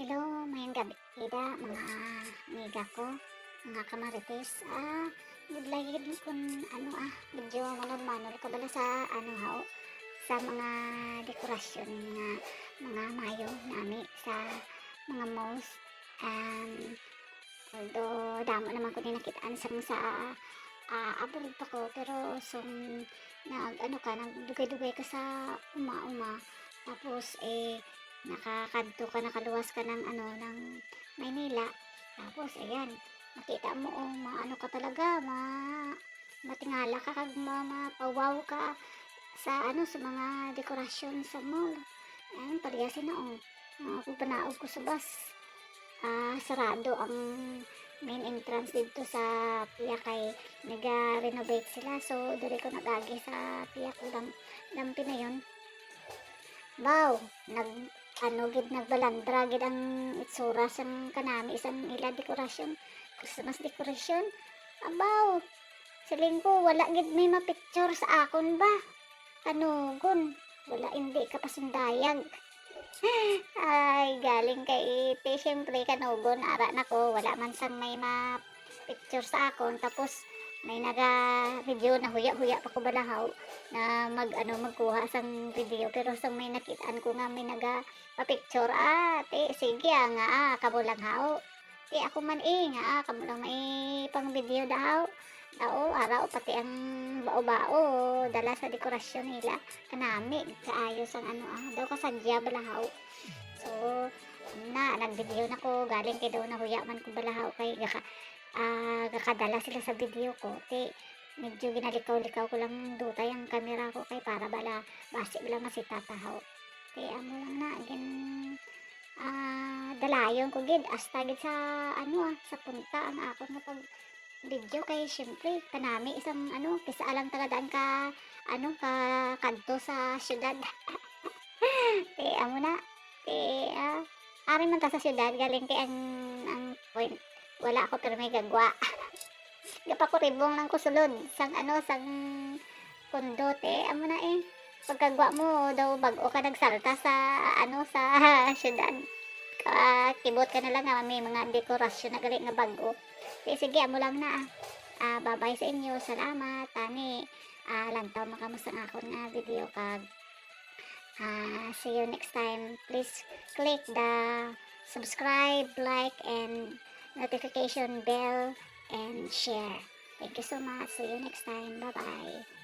Hello, mayang gabi ida mga amiga ko, mga kamarites. Naglagid kun medyo manol-manol ka bala sa sa mga dekorasyon nga mga mayo nami sa mga malls. Um, Although damo naman ko din nakitaan sa abroad pa ko pero nagdugay-dugay ka sa uma-uma tapos nakakadto ka nakaluwas ka ng Maynila tapos ayan makita mo maano ka talaga matingala ka kag mapawaw ka sa sa mga dekorasyon sa mall. Ayan pariyasin na kung panaog ko sa bus. Sarado ang main entrance dito sa Pia kay naga-renovate sila. So, dili ko nagagi sa Pia ko lampi na yun. Wow! Gid nagbalandra gid ang itsura sang kanami isang ila dekorasyon. Christmas decoration. Abaw! Siling ko wala gid may ma-picture sa akon ba? Kanugon. Wala hindi ka pasundayag. Ay, galing kay ite. Siyempre, kanugon, ara na ko. Wala man sang may ma-picture sa akon. Tapos, may naga-video na huya-huya pa ko balahaw na magkuha sang video. Pero sang may nakitaan ko nga may naga-picture. Te, sige nga, kamo lang hao. Te, ako man nga, kamo lang may pang video daw. Araw, pati ang bao-bao, dala sa dekorasyon nila. Kanami, kaayos ang daw kasadya balahaw. So, nag-video na ko, galing kay daw na huya man ko balahaw kay kakadala sila sa video ko. Ti, medyo ginalikaw-likaw ko lang dutay ang camera ko kay para basi bala masitatahaw. Ti, amo lang na, again, dalayon ko gid, hasta gid sa sa punta ang ako nga pag video kay syempre kanami isang kisa alang tagadaan ka ka kadto sa syudad. Ti amo na ti ari man ta sa syudad galing kay ang point wala ako pero may gagwa. Gapa ko ribong lang ko sulod sang sang kondo ti amo na pagkagwa mo daw bag-o ka nagsalta sa sa syudad. Kibot ka na lang nga may mga dekorasyon na gali nga bag-o. Sige, amo lang na bye-bye sa inyo. Salamat. Tani, lantaw makamusta nga akong nga video kag see you next time. Please click the subscribe, like, and notification bell and share. Thank you so much. See you next time. Bye-bye.